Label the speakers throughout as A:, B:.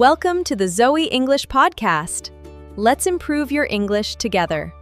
A: Welcome to the Zoe English podcast. Let's improve your English together.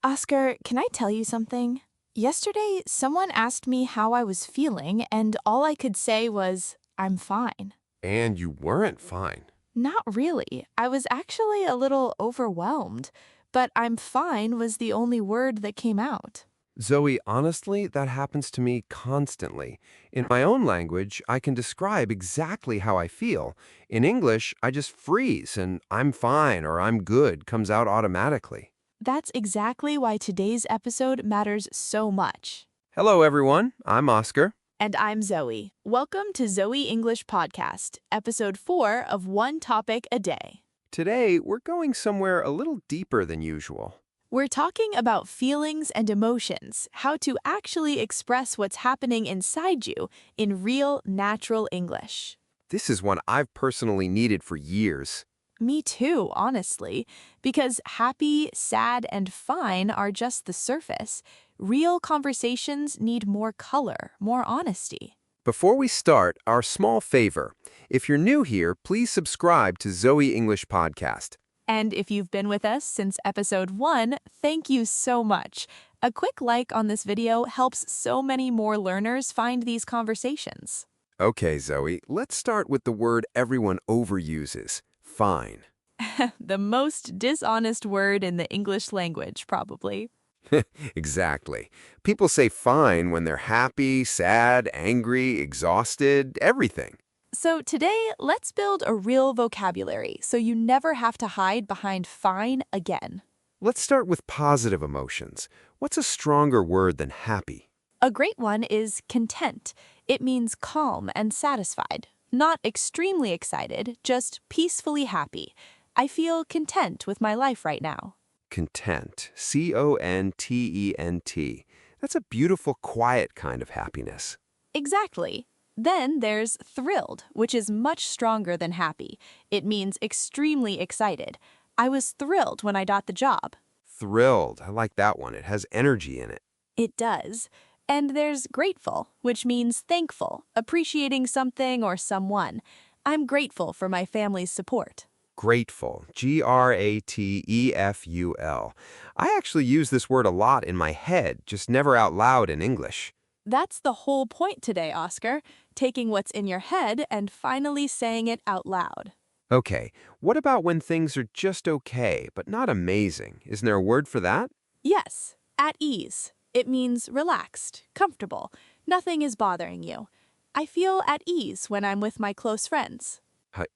B: Oscar, can I tell you something? Yesterday, someone asked me how I was feeling, and all I could say was, I'm fine.
C: And you weren't fine.
B: Not really. I was actually a little overwhelmed, but I'm fine was the only word that came out.
C: Zoe, honestly, that happens to me constantly. In my own language, I can describe exactly how I feel. In English, I just freeze and I'm fine or I'm good comes out automatically.
B: That's exactly why today's episode matters so much.
C: Hello, everyone. I'm Oscar.
B: And I'm Zoe. Welcome to Zoe English Podcast, episode 4 of One Topic a Day.
C: Today, we're going somewhere a little deeper than usual.
B: We're talking about feelings and emotions, how to actually express what's happening inside you in real, natural English.
C: This is one I've personally needed for years.
B: Me too, honestly, because happy, sad, and fine are just the surface. Real conversations need more color, more honesty.
C: Before we start, our small favor. If you're new here, please subscribe to Zoe English Podcast.
B: And if you've been with us since episode 1, thank you so much. A quick like on this video helps so many more learners find these conversations.
C: Okay, Zoe, let's start with the word everyone overuses, fine.
B: The most dishonest word in the English language, probably.
C: Exactly. People say fine when they're happy, sad, angry, exhausted, everything.
B: So today, let's build a real vocabulary so you never have to hide behind fine again.
C: Let's start with positive emotions. What's a stronger word than happy?
B: A great one is content. It means calm and satisfied. Not extremely excited, just peacefully happy. I feel content with my life right now.
C: Content. C-O-N-T-E-N-T. That's a beautiful, quiet kind of happiness.
B: Exactly. Then there's thrilled, which is much stronger than happy. It means extremely excited. I was thrilled when I got the job.
C: Thrilled. I like that one. It has energy in it.
B: It does. And there's grateful, which means thankful, appreciating something or someone. I'm grateful for my family's support.
C: Grateful. G-R-A-T-E-F-U-L. I actually use this word a lot in my head, just never out loud in English.
B: That's the whole point today, Oscar. Taking what's in your head and finally saying it out loud.
C: Okay, what about when things are just okay, but not amazing? Isn't there a word for that?
B: Yes, at ease. It means relaxed, comfortable. Nothing is bothering you. I feel at ease when I'm with my close friends.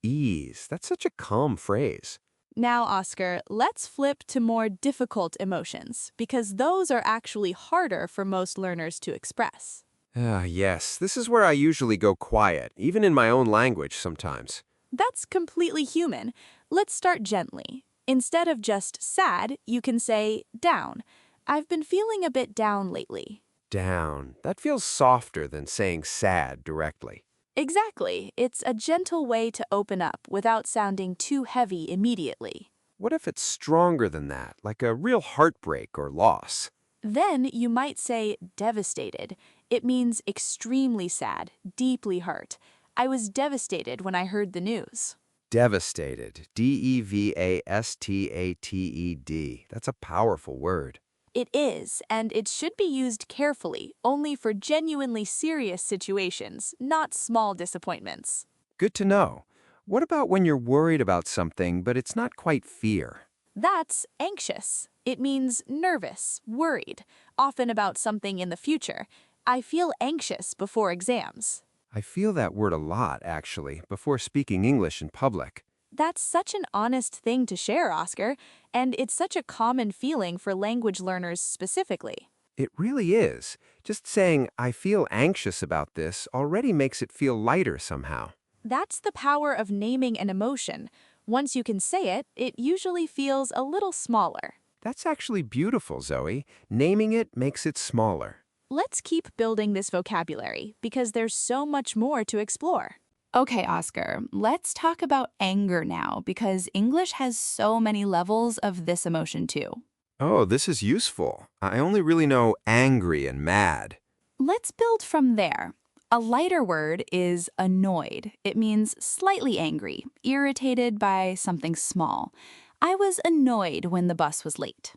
C: Ease. That's such a calm phrase.
B: Now, Oscar, let's flip to more difficult emotions, because those are actually harder for most learners to express.
C: Yes, this is where I usually go quiet, even in my own language sometimes.
B: That's completely human. Let's start gently. Instead of just sad, you can say down. I've been feeling a bit down lately.
C: Down. That feels softer than saying sad directly.
B: Exactly. It's a gentle way to open up without sounding too heavy immediately.
C: What if it's stronger than that, like a real heartbreak or loss?
B: Then you might say devastated. It means extremely sad, deeply hurt. I was devastated when I heard the news.
C: Devastated. D-E-V-A-S-T-A-T-E-D. That's a powerful word.
B: It is, and it should be used carefully, only for genuinely serious situations, not small disappointments.
C: Good to know. What about when you're worried about something, but it's not quite fear?
B: That's anxious. It means nervous, worried, often about something in the future. I feel anxious before exams.
C: I feel that word a lot, actually, before speaking English in public.
B: That's such an honest thing to share, Oscar, and it's such a common feeling for language learners specifically.
C: It really is. Just saying, I feel anxious about this already makes it feel lighter somehow.
B: That's the power of naming an emotion. Once you can say it, it usually feels a little smaller.
C: That's actually beautiful, Zoe. Naming it makes it smaller.
B: Let's keep building this vocabulary because there's so much more to explore.
D: Okay, Oscar, let's talk about anger now because English has so many levels of this emotion too.
C: Oh, this is useful. I only really know angry and mad.
D: Let's build from there. A lighter word is annoyed. It means slightly angry, irritated by something small. I was annoyed when the bus was late.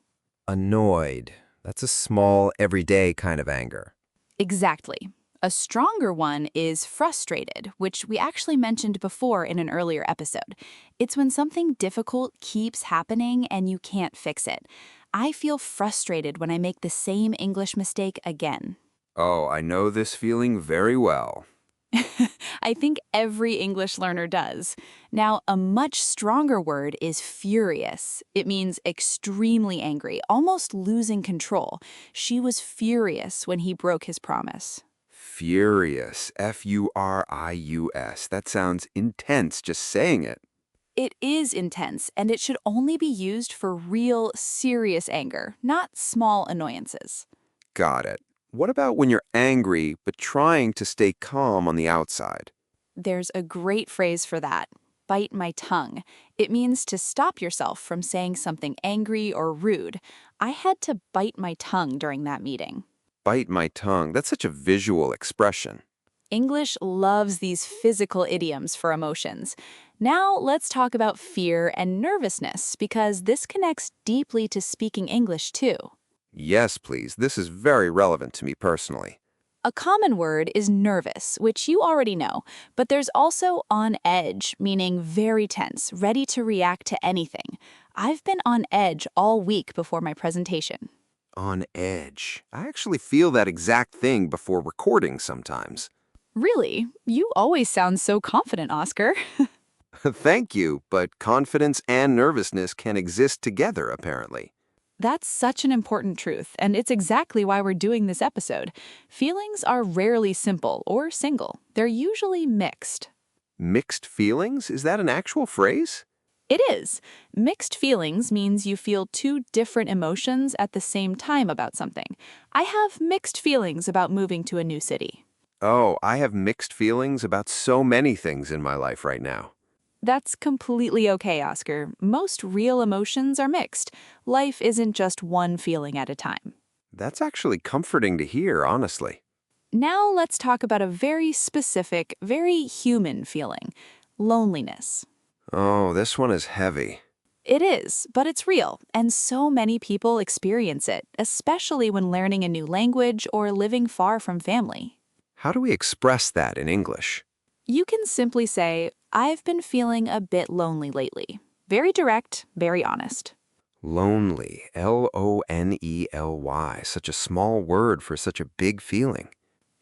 C: Annoyed. That's a small, everyday kind of anger.
D: Exactly. A stronger one is frustrated, which we actually mentioned before in an earlier episode. It's when something difficult keeps happening and you can't fix it. I feel frustrated when I make the same English mistake again.
C: Oh, I know this feeling very well.
D: I think every English learner does. Now, a much stronger word is furious. It means extremely angry, almost losing control. She was furious when he broke his promise.
C: Furious. F-U-R-I-U-S. That sounds intense just saying it.
D: It is intense, and it should only be used for real, serious anger, not small annoyances.
C: Got it. What about when you're angry but trying to stay calm on the outside?
D: There's a great phrase for that. Bite my tongue. It means to stop yourself from saying something angry or rude. I had to bite my tongue during that meeting.
C: Bite my tongue. That's such a visual expression.
D: English loves these physical idioms for emotions. Now let's talk about fear and nervousness, because this connects deeply to speaking English too.
C: Yes, please. This is very relevant to me personally.
D: A common word is nervous, which you already know, but there's also on edge, meaning very tense, ready to react to anything. I've been on edge all week before my presentation.
C: On edge. I actually feel that exact thing before recording sometimes.
D: Really? You always sound so confident, Oscar.
C: Thank you, but confidence and nervousness can exist together, apparently.
D: That's such an important truth, and it's exactly why we're doing this episode. Feelings are rarely simple or single. They're usually mixed.
C: Mixed feelings? Is that an actual phrase?
D: It is. Mixed feelings means you feel two different emotions at the same time about something. I have mixed feelings about moving to a new city.
C: Oh, I have mixed feelings about so many things in my life right now.
D: That's completely okay, Oscar. Most real emotions are mixed. Life isn't just one feeling at a time.
C: That's actually comforting to hear, honestly.
D: Now let's talk about a very specific, very human feeling: loneliness.
C: Oh, this one is heavy.
D: It is, but it's real, and so many people experience it, especially when learning a new language or living far from family.
C: How do we express that in English?
D: You can simply say, "I've been feeling a bit lonely lately." Very direct, very honest.
C: Lonely. L-O-N-E-L-Y. Such a small word for such a big feeling.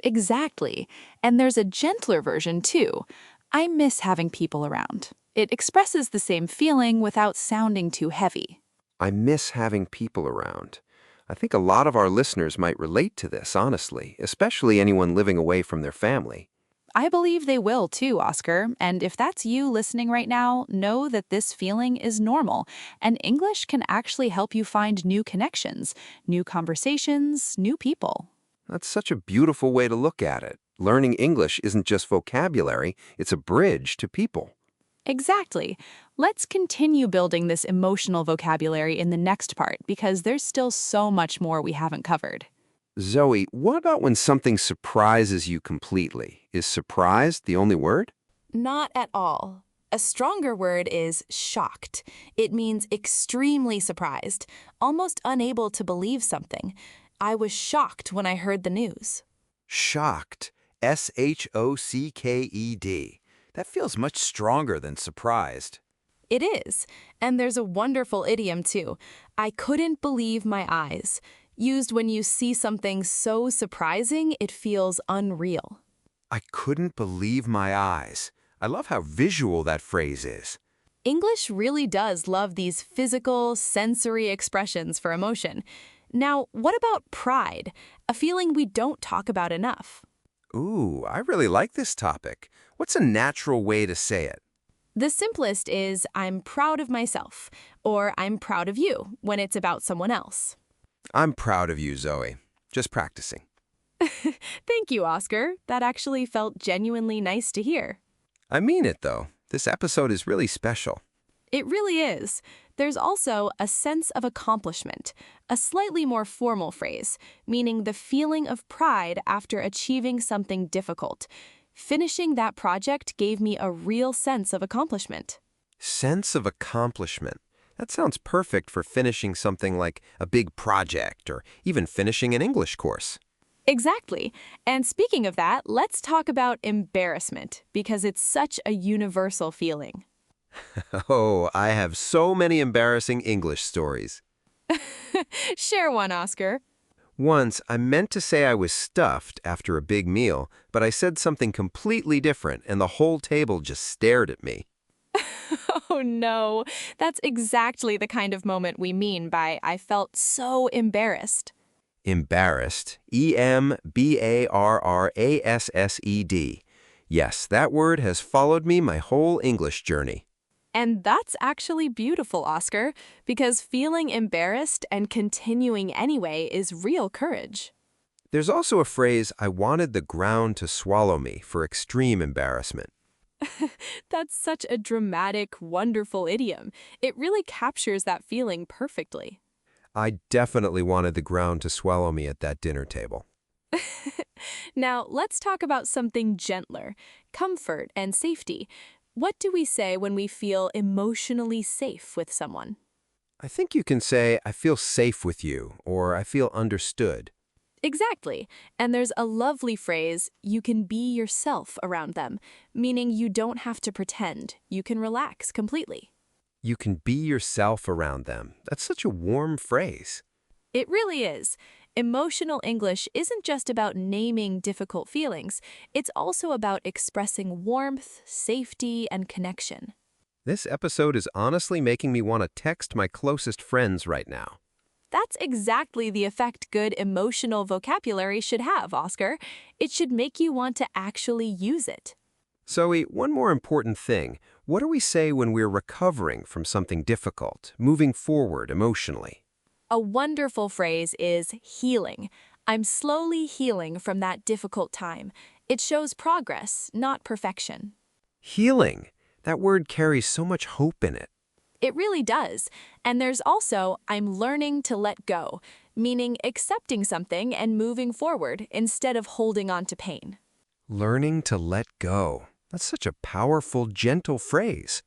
D: Exactly. And there's a gentler version, too. "I miss having people around." It expresses the same feeling without sounding too heavy.
C: I miss having people around. I think a lot of our listeners might relate to this, honestly, especially anyone living away from their family.
D: I believe they will too, Oscar. And if that's you listening right now, know that this feeling is normal, and English can actually help you find new connections, new conversations, new people.
C: That's such a beautiful way to look at it. Learning English isn't just vocabulary, it's a bridge to people.
D: Exactly. Let's continue building this emotional vocabulary in the next part, because there's still so much more we haven't covered.
C: Zoe, what about when something surprises you completely? Is surprised the only word?
B: Not at all. A stronger word is shocked. It means extremely surprised, almost unable to believe something. I was shocked when I heard the news.
E: Shocked. S-H-O-C-K-E-D. That feels much stronger than surprised.
B: It is. And there's a wonderful idiom, too. I couldn't believe my eyes. Used when you see something so surprising, it feels unreal.
E: I couldn't believe my eyes. I love how visual that phrase is.
B: English really does love these physical, sensory expressions for emotion. Now, what about pride? A feeling we don't talk about enough.
E: Ooh, I really like this topic. What's a natural way to say it?
B: The simplest is, "I'm proud of myself," or "I'm proud of you," when it's about someone else.
E: I'm proud of you, Zoe. Just practicing.
B: Thank you, Oscar. That actually felt genuinely nice to hear.
E: I mean it, though. This episode is really special.
B: It really is. There's also a sense of accomplishment, a slightly more formal phrase, meaning the feeling of pride after achieving something difficult. Finishing that project gave me a real sense of accomplishment.
C: Sense of accomplishment. That sounds perfect for finishing something like a big project or even finishing an English course.
B: Exactly. And speaking of that, let's talk about embarrassment, because it's such a universal feeling.
C: Oh, I have so many embarrassing English stories.
B: Share one, Oscar.
C: Once, I meant to say I was stuffed after a big meal, but I said something completely different and the whole table just stared at me.
B: Oh no, that's exactly the kind of moment we mean by I felt so embarrassed.
C: Embarrassed. Embarrassed. Yes, that word has followed me my whole English journey.
B: And that's actually beautiful, Oscar, because feeling embarrassed and continuing anyway is real courage.
C: There's also a phrase, I wanted the ground to swallow me, for extreme embarrassment.
B: That's such a dramatic, wonderful idiom. It really captures that feeling perfectly.
C: I definitely wanted the ground to swallow me at that dinner table.
B: Now, let's talk about something gentler, comfort and safety. What do we say when we feel emotionally safe with someone?
C: I think you can say, I feel safe with you, or I feel understood.
B: Exactly. And there's a lovely phrase, you can be yourself around them, meaning you don't have to pretend. You can relax completely.
C: You can be yourself around them. That's such a warm phrase.
B: It really is. Emotional English isn't just about naming difficult feelings. It's also about expressing warmth, safety, and connection.
C: This episode is honestly making me want to text my closest friends right now.
B: That's exactly the effect good emotional vocabulary should have, Oscar. It should make you want to actually use it.
C: Zoe, one more important thing. What do we say when we're recovering from something difficult, moving forward emotionally?
B: A wonderful phrase is healing. I'm slowly healing from that difficult time. It shows progress, not perfection.
C: Healing. That word carries so much hope in it.
B: It really does. And there's also, I'm learning to let go, meaning accepting something and moving forward instead of holding on to pain.
C: Learning to let go. That's such a powerful, gentle phrase.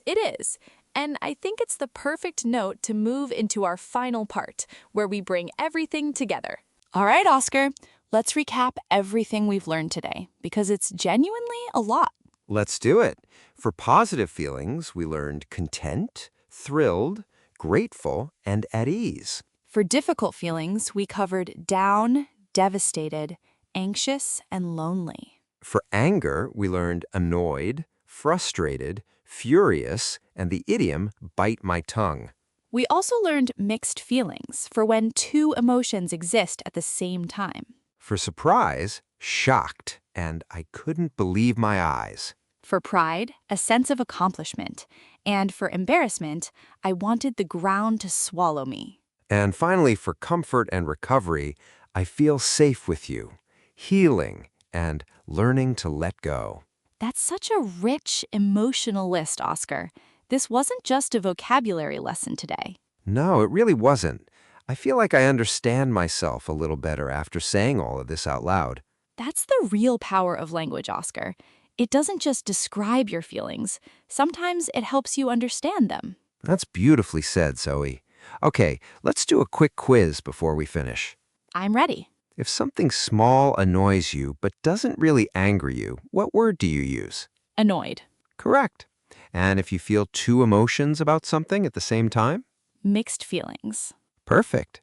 B: It is. And I think it's the perfect note to move into our final part, where we bring everything together.
D: All right, Oscar, let's recap everything we've learned today, because it's genuinely a lot.
C: Let's do it. For positive feelings, we learned content, thrilled, grateful, and at ease.
D: For difficult feelings, we covered down, devastated, anxious, and lonely.
C: For anger, we learned annoyed, frustrated, furious, and the idiom bite my tongue.
D: We also learned mixed feelings for when two emotions exist at the same time.
C: For surprise, shocked, and I couldn't believe my eyes.
D: For pride, a sense of accomplishment. And for embarrassment, I wanted the ground to swallow me.
C: And finally, for comfort and recovery, I feel safe with you, healing, and learning to let go.
D: That's such a rich, emotional list, Oscar. This wasn't just a vocabulary lesson today.
C: No, it really wasn't. I feel like I understand myself a little better after saying all of this out loud.
D: That's the real power of language, Oscar. It doesn't just describe your feelings. Sometimes it helps you understand them.
C: That's beautifully said, Zoe. Okay, let's do a quick quiz before we finish.
D: I'm ready.
C: If something small annoys you but doesn't really anger you, what word do you use?
D: Annoyed.
C: Correct. And if you feel two emotions about something at the same time?
D: Mixed feelings.
C: Perfect.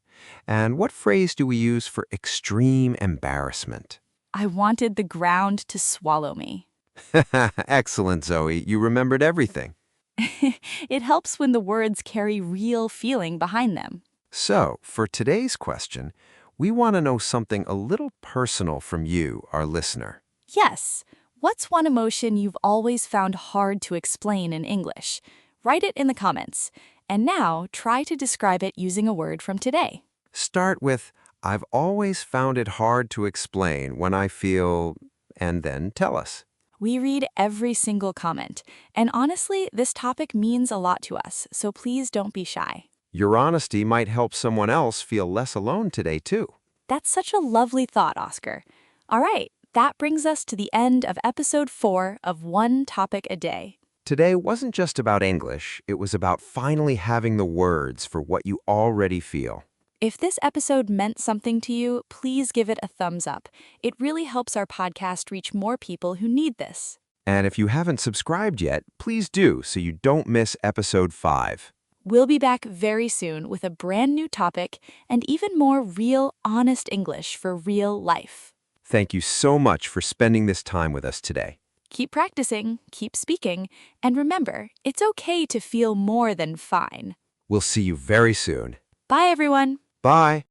C: And what phrase do we use for extreme embarrassment?
D: I wanted the ground to swallow me.
C: Excellent, Zoe. You remembered everything.
D: It helps when the words carry real feeling behind them.
C: So, for today's question, we want to know something a little personal from you, our listener.
D: Yes. What's one emotion you've always found hard to explain in English? Write it in the comments. And now, try to describe it using a word from today.
C: Start with, I've always found it hard to explain when I feel, and then tell us.
D: We read every single comment, and honestly, this topic means a lot to us, so please don't be shy.
C: Your honesty might help someone else feel less alone today, too.
D: That's such a lovely thought, Oscar. All right, that brings us to the end of episode 4 of One Topic a Day.
C: Today wasn't just about English, it was about finally having the words for what you already feel.
D: If this episode meant something to you, please give it a thumbs up. It really helps our podcast reach more people who need this.
C: And if you haven't subscribed yet, please do so you don't miss episode 5.
D: We'll be back very soon with a brand new topic and even more real, honest English for real life.
C: Thank you so much for spending this time with us today.
D: Keep practicing, keep speaking, and remember, it's okay to feel more than fine.
C: We'll see you very soon.
D: Bye, everyone.
C: Bye.